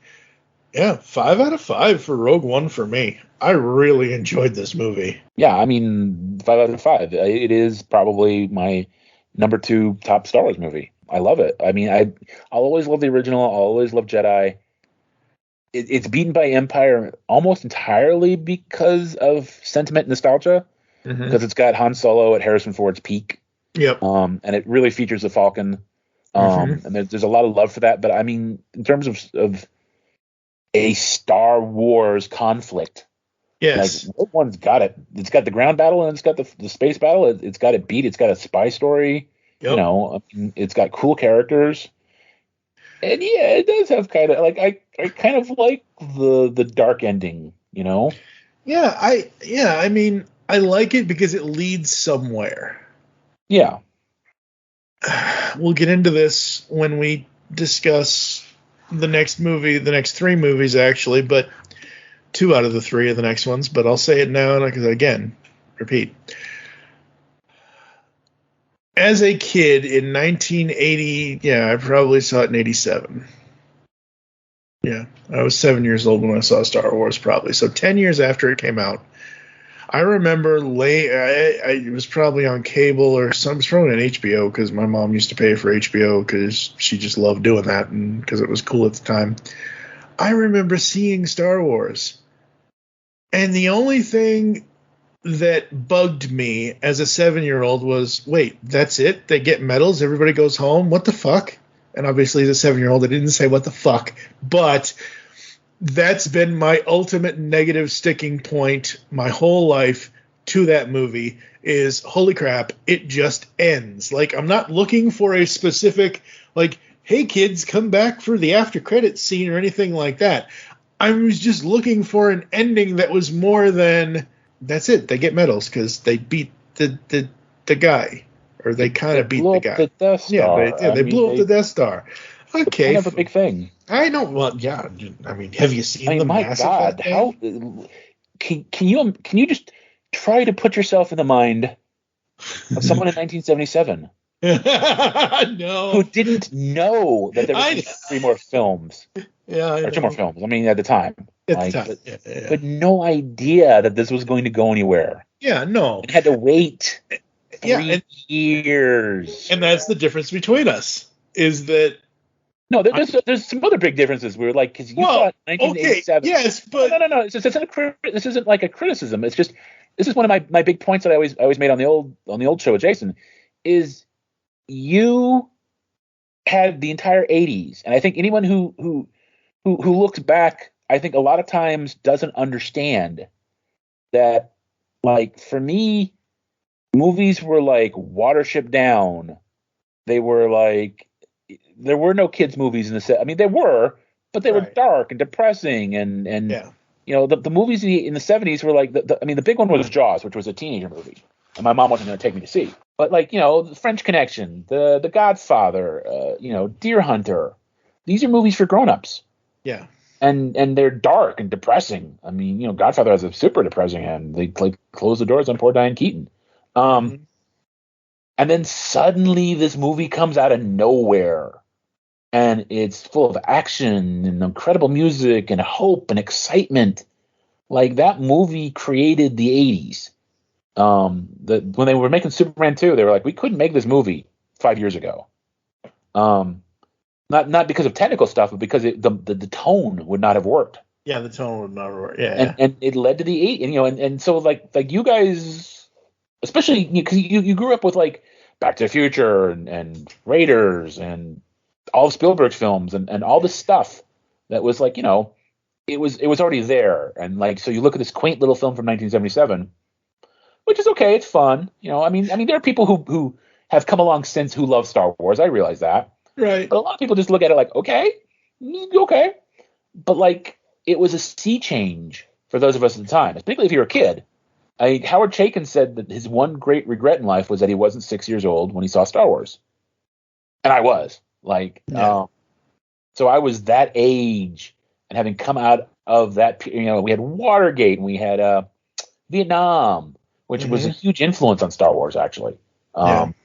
yeah, 5 out of 5 for Rogue One for me. I really enjoyed this movie. Yeah, I mean, 5 out of 5. It is probably my number 2 top Star Wars movie. I love it. I mean, I'll always love the original. I'll always love Jedi. It's beaten by Empire almost entirely because of sentiment and nostalgia, because it's got Han Solo at Harrison Ford's peak. Yep. And it really features the Falcon. And there's a lot of love for that. But I mean, in terms of a Star Wars conflict. Yes. Like, Rogue One's got it. It's got the ground battle and it's got the space battle. It's got it beat. It's got a spy story. Yep. You know, it's got cool characters. And yeah, it does have kind of like I kind of like the dark ending, you know? Yeah, I mean, I like it because it leads somewhere. Yeah. We'll get into this when we discuss the next movie, the next three movies actually, but 2 out of the 3 of the next ones, but I'll say it now because again, repeat. As a kid in 1980, yeah, I probably saw it in 87. Yeah, I was 7 years old when I saw Star Wars, probably. So 10 years after it came out, I remember it was probably on cable or something. It was probably on HBO because my mom used to pay for HBO because she just loved doing that and because it was cool at the time. I remember seeing Star Wars. And the only thing that bugged me as a 7-year-old was, wait, that's it? They get medals? Everybody goes home? What the fuck? And obviously as a 7-year-old, I didn't say what the fuck. But that's been my ultimate negative sticking point my whole life to that movie is, holy crap, it just ends. Like, I'm not looking for a specific, like, hey, kids, come back for the after credits scene or anything like that. I was just looking for an ending that was more than, that's it, they get medals because they beat the guy. Or they kind of beat the guy. The Death Star. They blew up the Death Star. Okay. Kind of a big thing. I know. Well, yeah. I mean, have you seen the my Massive God, how can you just try to put yourself in the mind of someone in 1977 no, who didn't know that there was 3 more films? Yeah, or 2 more films. I mean, at the time, yeah. But no idea that this was going to go anywhere. Yeah, no, and had to wait 3 years. And that's the difference between us. Is that no? There's some other big differences. We were like, because you thought 1987. Okay, yes, but no. This isn't like a criticism. It's just this is one of my big points that I always made on the old show with Jason. Is you had the entire 80s, and I think anyone who looks back, I think a lot of times doesn't understand that. Like for me, movies were like Watership Down. They were like, there were no kids movies in the set. I mean, there were, but they were dark and depressing and you know, the movies in the 70s were like, the big one was Jaws, which was a teenager movie, and my mom wasn't going to take me to see. But like, you know, The French Connection, The Godfather, you know, Deer Hunter. These are movies for grown-ups. Yeah. And they're dark and depressing. I mean, you know, Godfather has a super depressing end. They like close the doors on poor Diane Keaton. And then suddenly this movie comes out of nowhere, and it's full of action and incredible music and hope and excitement. Like that movie created the 80s. When they were making Superman 2, they were like, we couldn't make this movie 5 years ago. Not because of technical stuff, but because the tone would not have worked. Yeah, the tone would not have worked. Yeah, and it led to the 8, and you know, and so like you guys, especially because you grew up with like Back to the Future and Raiders and all of Spielberg's films and all this stuff that was like, you know, it was already there, and like so you look at this quaint little film from 1977, which is okay, it's fun, you know. I mean there are people who have come along since who love Star Wars. I realize that. Right. But a lot of people just look at it like, okay. But like, it was a sea change for those of us at the time, particularly if you're a kid. Howard Chaykin said that his one great regret in life was that he wasn't 6 years old when he saw Star Wars. And I was. Like, so I was that age, and having come out of that, you know, we had Watergate, and we had Vietnam, which was a huge influence on Star Wars, actually. And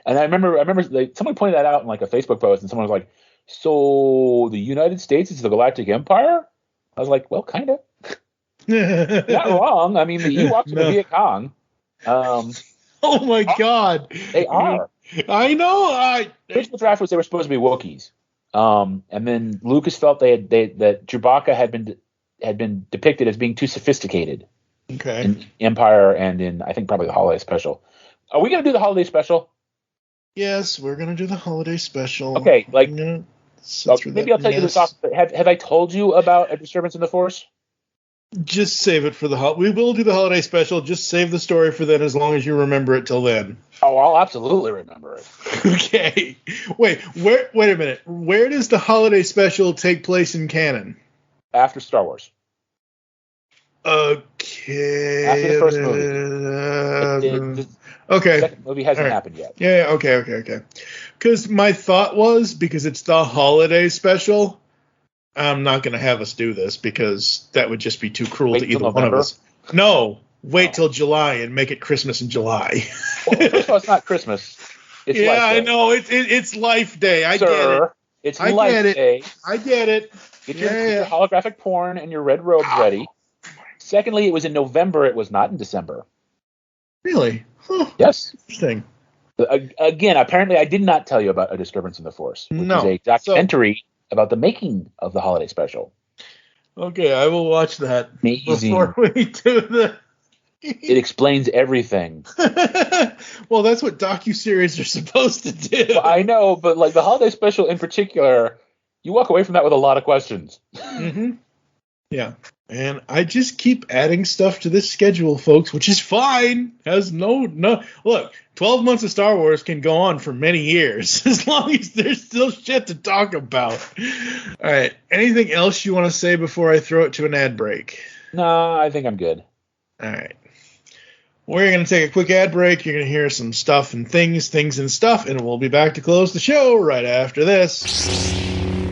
I remember like, someone pointed that out in like a Facebook post, and someone was like, so the United States is the Galactic Empire? I was like, well, kind of. Not wrong. I mean, the Ewoks are the Viet Cong. Oh my God. They are. I know. Original draft was they were supposed to be Wookiees. And then Lucas felt that Chewbacca had been depicted as being too sophisticated. Okay. In Empire and in, I think, probably the holiday special. Are we going to do the holiday special? Yes, we're going to do the holiday special. Okay, like Maybe I'll tell you this off. Have I told you about A Disturbance in the Force? Just save it for we will do the holiday special. Just save the story for then, as long as you remember it till then. Oh, I'll absolutely remember it. Okay. Wait a minute. Where does the holiday special take place in canon? After Star Wars. Okay. After the first movie. Okay. The second movie hasn't happened yet. Yeah, okay. Because my thought was, because it's the holiday special, I'm not going to have us do this, because that would just be too cruel to either one of us. No. Wait till July and make it Christmas in July. Well, first of all, it's not Christmas. It's Life Day. I know. It's Life Day. I get it. It's Life Day. I get it. Get your holographic porn and your red robes ready. Secondly, it was in November. It was not in December. Really? Huh. Yes. Interesting. Again, apparently I did not tell you about A Disturbance in the Force, which is a documentary about the making of the holiday special. Okay, I will watch that. Amazing. Before we do the... It explains everything. Well, that's what docuseries are supposed to do. Well, I know, but like the holiday special in particular, you walk away from that with a lot of questions. Mm-hmm. Yeah. And I just keep adding stuff to this schedule, folks, which is fine. Has no look, 12 months of Star Wars can go on for many years, as long as there's still shit to talk about. All right. Anything else you want to say before I throw it to an ad break? No, I think I'm good. All right. We're going to take a quick ad break. You're going to hear some stuff and things and stuff, and we'll be back to close the show right after this.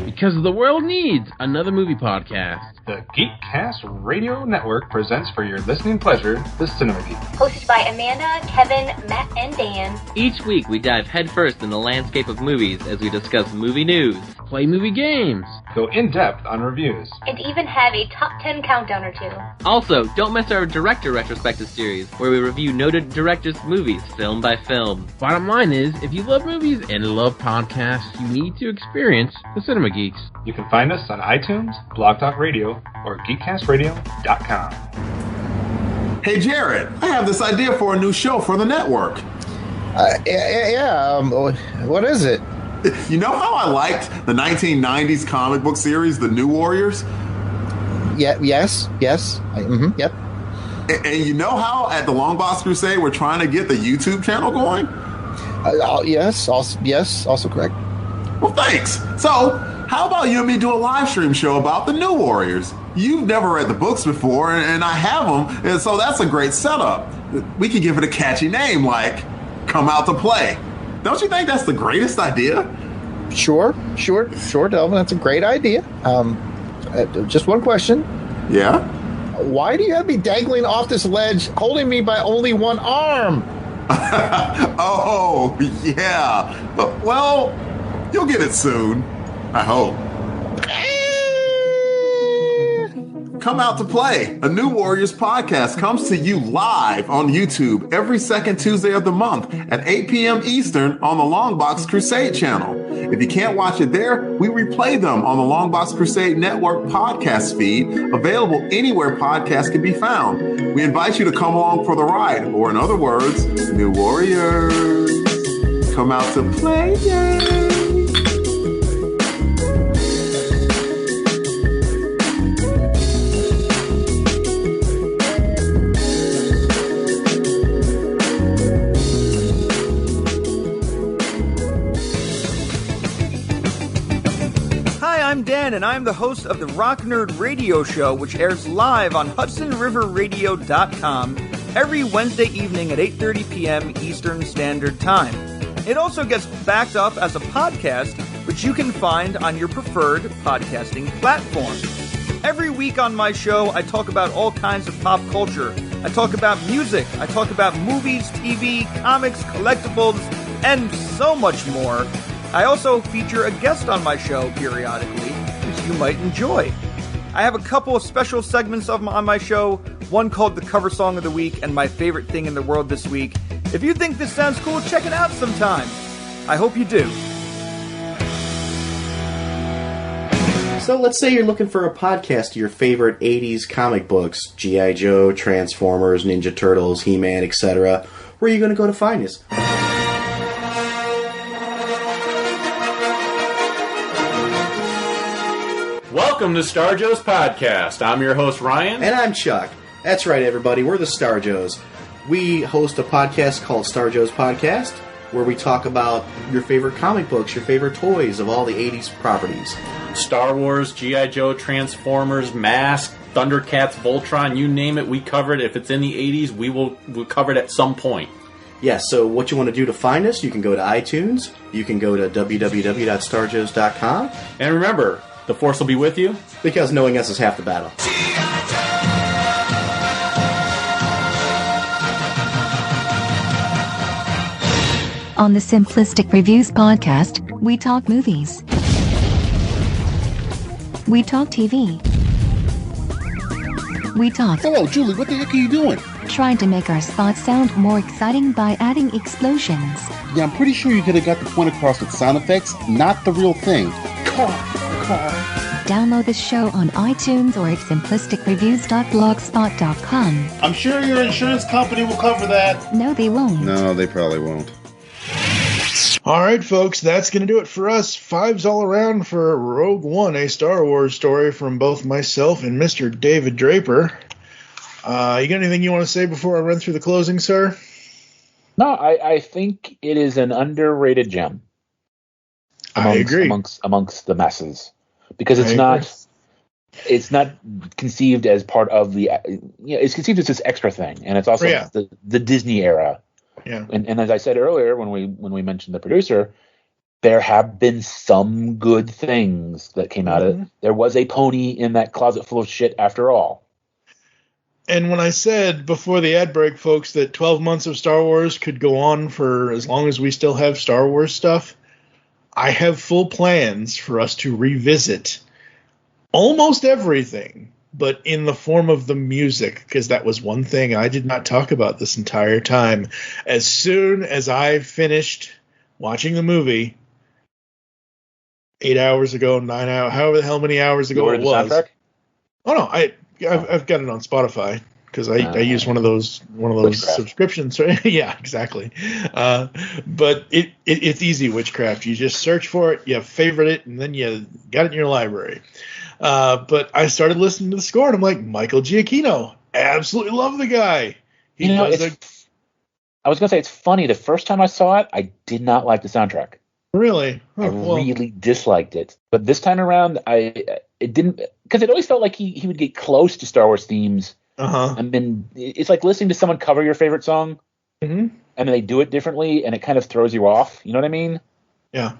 Because the world needs another movie podcast. The Geekcast Radio Network presents for your listening pleasure The Cinema Geek. Hosted by Amanda, Kevin, Matt, and Dan. Each week we dive headfirst in the landscape of movies as we discuss movie news, play movie games, go in-depth on reviews, and even have a top 10 countdown or two. Also, don't miss our director retrospective series, where we review noted directors' movies film by film. Bottom line is, if you love movies and love podcasts, you need to experience The Cinema Geeks. You can find us on iTunes, Blog Talk Radio, or GeekCastRadio.com. Hey Jared, I have this idea for a new show for the network. What is it? You know how I liked the 1990s comic book series, The New Warriors? Yep. And you know how at the Long Box Crusade we're trying to get the YouTube channel going? Yes, also correct. Well, thanks. So, how about you and me do a live stream show about the New Warriors? You've never read the books before, and I have them, and so that's a great setup. We could give it a catchy name like Come Out to Play. Don't you think that's the greatest idea? Sure, Delvin. That's a great idea. Just one question. Yeah? Why do you have me dangling off this ledge, holding me by only one arm? Oh, yeah. Well, you'll get it soon. I hope. Come Out to Play, a New Warriors podcast, comes to you live on YouTube every second Tuesday of the month at 8 p.m. Eastern on the Longbox Crusade channel. If you can't watch it there, we replay them on the Longbox Crusade Network podcast feed, available anywhere podcasts can be found. We invite you to come along for the ride, or in other words, New Warriors, come out to play. I'm Dan, and I'm the host of the Rock Nerd Radio Show, which airs live on HudsonRiverRadio.com every Wednesday evening at 8:30 p.m. Eastern Standard Time. It also gets backed up as a podcast, which you can find on your preferred podcasting platform. Every week on my show, I talk about all kinds of pop culture. I talk about music, I talk about movies, TV, comics, collectibles, and so much more. I also feature a guest on my show periodically, which you might enjoy. I have a couple of special segments on my show, one called The Cover Song of the Week and My Favorite Thing in the World This Week. If you think this sounds cool, check it out sometime. I hope you do. So let's say you're looking for a podcast of your favorite 80s comic books, G.I. Joe, Transformers, Ninja Turtles, He-Man, etc. Where are you going to go to find us? Welcome to Star Joe's Podcast. I'm your host, Ryan. And I'm Chuck. That's right, everybody. We're the Star Joes. We host a podcast called Star Joe's Podcast, where we talk about your favorite comic books, your favorite toys of all the 80s properties. Star Wars, G.I. Joe, Transformers, Mask, Thundercats, Voltron, you name it, we cover it. If it's in the 80s, we'll cover it at some point. Yeah, so what you want to do to find us, you can go to iTunes, you can go to www.starjoes.com. And remember, the Force will be with you. Because knowing us is half the battle. On the Simplistic Reviews podcast, we talk movies. We talk TV. We talk... Hello, Julie, what the heck are you doing? Trying to make our spots sound more exciting by adding explosions. Yeah, I'm pretty sure you could have got the point across with sound effects, not the real thing. Car. Download this show on iTunes or at simplisticreviews.blogspot.com. I'm sure your insurance company will cover that. No, they won't. No, they probably won't. All right, folks, that's going to do it for us. Fives all around for Rogue One, a Star Wars story from both myself and Mr. David Draper. You got anything you want to say before I run through the closing, sir? No, I think it is an underrated gem. I agree. Amongst the masses. Because it's not conceived as part of the, it's conceived as this extra thing, and it's also the Disney era. Yeah. And as I said earlier, when we mentioned the producer, there have been some good things that came out of it. There was a pony in that closet full of shit after all. And when I said before the ad break, folks, that 12 months of Star Wars could go on for as long as we still have Star Wars stuff, I have full plans for us to revisit almost everything, but in the form of the music, because that was one thing I did not talk about this entire time. As soon as I finished watching the movie 8 hours ago, 9 hours, however the hell many hours ago it was. Soundtrack? Oh no, I've got it on Spotify because I use one of those subscriptions. Right? Yeah, exactly. But it's easy witchcraft. You just search for it, you favorite it, and then you got it in your library. But I started listening to the score, and I'm like, Michael Giacchino, absolutely love the guy. I was going to say, it's funny. The first time I saw it, I did not like the soundtrack. Really? I really disliked it. But this time around, it didn't, because it always felt like he would get close to Star Wars themes. And then it's like listening to someone cover your favorite song, and then they do it differently, and it kind of throws you off. You know what I mean? Yeah.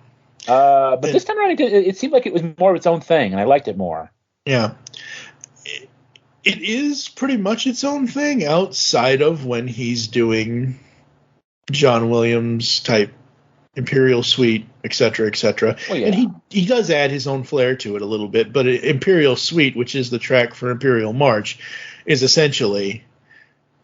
But this time around, it seemed like it was more of its own thing, and I liked it more. Yeah. It is pretty much its own thing outside of when he's doing John Williams type Imperial Suite, etc., etc. Well, yeah. And he does add his own flair to it a little bit, but Imperial Suite, which is the track for Imperial March, is essentially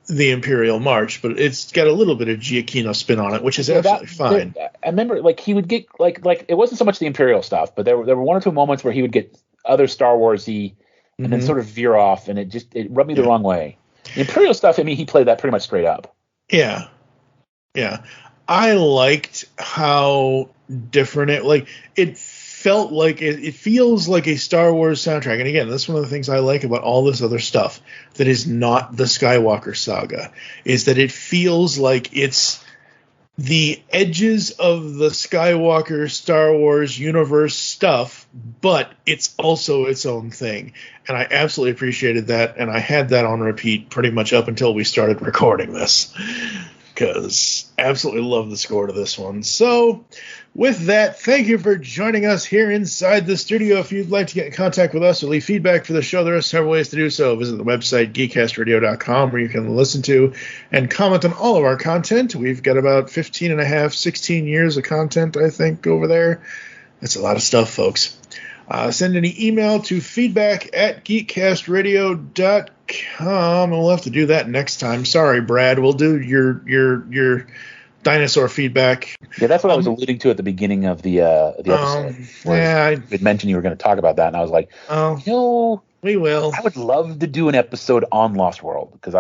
the Imperial March, but it's got a little bit of Giacchino spin on it, which is absolutely fine. I remember, like, he would get like it wasn't so much the Imperial stuff, but there were one or two moments where he would get other Star Wars-y and then sort of veer off, and it rubbed me the wrong way. The Imperial stuff, I mean, he played that pretty much straight up. Yeah. I liked how different it felt like it feels like a Star Wars soundtrack. And again, that's one of the things I like about all this other stuff that is not the Skywalker saga, is that it feels like it's the edges of the Skywalker Star Wars universe stuff, but it's also its own thing. And I absolutely appreciated that, and I had that on repeat pretty much up until we started recording this, because absolutely love the score to this one. So with that, thank you for joining us here inside the studio. If you'd like to get in contact with us or leave feedback for the show, there are several ways to do so. Visit the website geekcastradio.com, where you can listen to and comment on all of our content. We've got about 16 years of content, I think, over there. That's a lot of stuff, folks. Send any email to feedback@geekcastradio.com, and we'll have to do that next time. Sorry, Brad. We'll do your dinosaur feedback. Yeah, that's what I was alluding to at the beginning of the episode. I had mentioned you were going to talk about that, and I was like, we will. I would love to do an episode on Lost World, because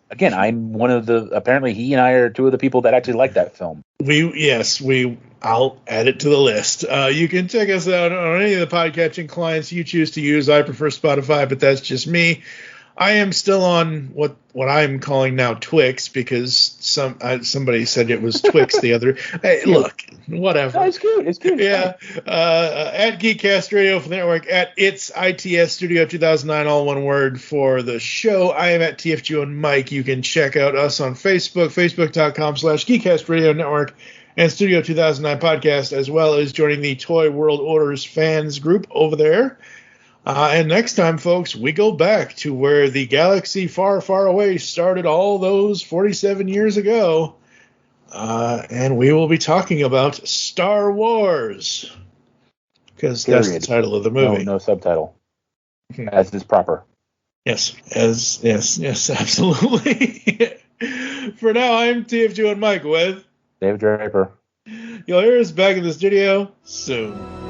again, I'm one of the, apparently he and I are two of the people that actually like that film. I'll add it to the list. You can check us out on any of the podcatching clients you choose to use. I prefer Spotify, but that's just me. I am still on what I'm calling now Twix because somebody said it was Twix the other. Hey, look, whatever. No, it's good. It's good. Yeah. At Geekcast Radio for the network, at It's ITS Studio 2009, all one word for the show. I am at TFG1Mike. You can check out us on Facebook, facebook.com/Geekcast Radio Network and Studio 2009 Podcast, as well as joining the Toy World Orders fans group over there. And next time, folks, we go back to where the galaxy far, far away started all those 47 years ago. And we will be talking about Star Wars. Because that's the title of the movie. No subtitle. As is proper. Yes, absolutely. For now, I'm TFG1Mike with David Draper. You'll hear us back in the studio soon.